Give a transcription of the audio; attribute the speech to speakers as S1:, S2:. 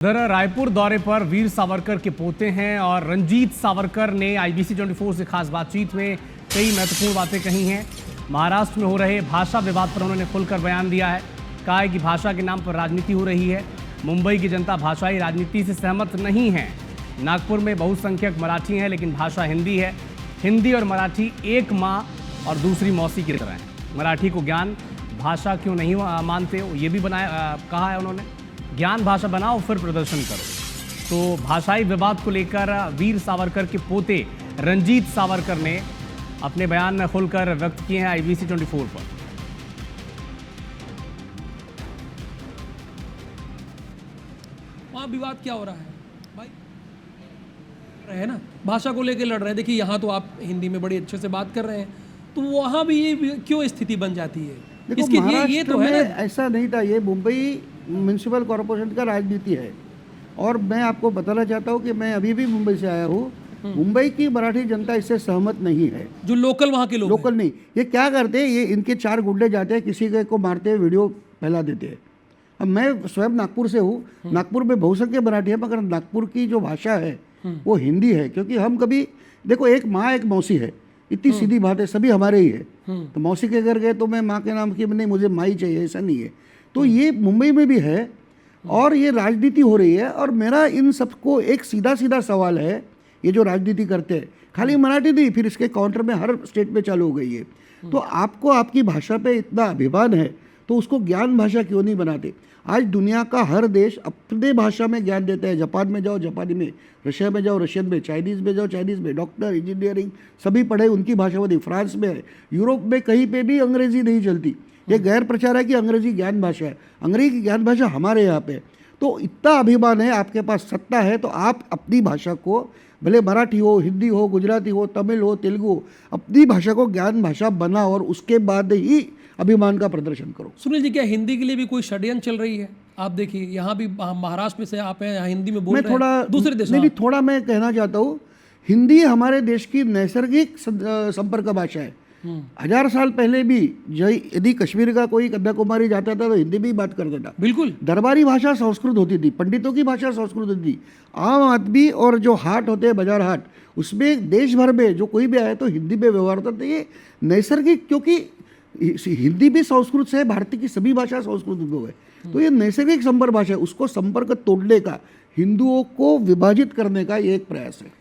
S1: उधर रायपुर दौरे पर वीर सावरकर के पोते हैं और रंजीत सावरकर ने IBC 24 से खास बातचीत में कई महत्वपूर्ण बातें कही हैं। महाराष्ट्र में हो रहे भाषा विवाद पर उन्होंने खुलकर बयान दिया है। कहा है कि भाषा के नाम पर राजनीति हो रही है। मुंबई की जनता भाषाई राजनीति से सहमत नहीं है। नागपुर में बहुसंख्यक मराठी हैं, लेकिन भाषा हिंदी है। हिंदी और मराठी एक माँ और दूसरी मौसी की तरह है। मराठी को ज्ञान भाषा क्यों नहीं मानते हो, ये भी कहा है उन्होंने। ज्ञान भाषा बनाओ फिर प्रदर्शन करो। तो भाषाई विवाद को लेकर वीर सावरकर के पोते रंजीत सावरकर ने अपने बयान में खुलकर व्यक्त किए हैं IBC 24 पर।
S2: वहाँ विवाद क्या हो रहा है भाई, रहे ना, भाषा को लेकर लड़ रहे हैं। देखिए यहाँ तो आप हिंदी में बड़ी अच्छे से बात कर रहे हैं, तो वहाँ भी ये क्यों स्थिति बन जाती है?
S3: देखो, ये तो है ना, ऐसा नहीं था। ये मुंबई म्यूनसिपल कॉरपोरेशन का राजनीति है। और मैं आपको बताना चाहता हूँ कि मैं अभी भी मुंबई से आया हूँ। मुंबई की मराठी जनता इससे सहमत नहीं है।
S2: जो लोकल वहाँ के लोग
S3: लोकल नहीं, ये क्या करते हैं, ये इनके 4 गुंडे जाते हैं, किसी को मारते हैं, वीडियो फैला देते हैं। अब मैं स्वयं नागपुर से हूँ। नागपुर में बहुसंख्यक मराठी है, मगर नागपुर की जो भाषा है वो हिंदी है। क्योंकि हम कभी देखो, एक माँ एक मौसी है, इतनी सीधी बात है, सभी हमारे ही है। तो मौसी के घर गए तो मैं माँ के नाम की नहीं, मुझे माँ ही चाहिए, ऐसा नहीं है। तो ये मुंबई में भी है और ये राजनीति हो रही है। और मेरा इन सबको एक सीधा सीधा सवाल है, ये जो राजनीति करते हैं, खाली मराठी नहीं, फिर इसके काउंटर में हर स्टेट में चालू हो गई है। तो आपको आपकी भाषा पे इतना अभिमान है तो उसको ज्ञान भाषा क्यों नहीं बनाते? आज दुनिया का हर देश अपने भाषा में ज्ञान देता है। जापान में जाओ जापानी में, रशिया में जाओ रशियन में, चाइनीज़ में जाओ चाइनीज़ में, डॉक्टर इंजीनियरिंग सभी पढ़े उनकी भाषा में। फ्रांस में है, यूरोप में कहीं पे भी अंग्रेजी नहीं चलती। ये गैर प्रचार है कि अंग्रेजी ज्ञान भाषा है। अंग्रेजी ज्ञान भाषा हमारे यहाँ पे। तो इतना अभिमान है, आपके पास सत्ता है, तो आप अपनी भाषा को, भले मराठी हो, हिंदी हो, गुजराती हो, तमिल हो, तेलुगु हो, अपनी भाषा को ज्ञान भाषा बनाओ और उसके बाद ही अभिमान का प्रदर्शन करो।
S2: सुनील जी, क्या हिंदी के लिए भी कोई षड्यंत्र चल रही है? आप देखिए यहाँ भी महाराष्ट्र में से आप हैं, यहाँ हिंदी में बोल रहे हैं, दूसरे देशों में
S3: थोड़ा मैं कहना चाहता हूँ, हिंदी हमारे देश की नैसर्गिक संपर्क भाषा है। 1000 साल पहले भी यदि कश्मीर का कोई कन्याकुमारी जाता था तो हिंदी में ही बात करता था।
S2: बिल्कुल,
S3: दरबारी भाषा संस्कृत होती थी, पंडितों की भाषा संस्कृत होती थी। आम आदमी और जो हाट होते हैं, बाजार हाट, उसमें देश भर में जो कोई भी आया तो हिंदी में व्यवहार होता था। ये नैसर्गिक, क्योंकि हिंदी भी संस्कृत से है, भारतीय की सभी भाषा संस्कृत उद्भव है। तो ये नैसर्गिक संपर्क भाषा है, उसको संपर्क तोड़ने का, हिंदुओं को विभाजित करने का ये एक प्रयास है।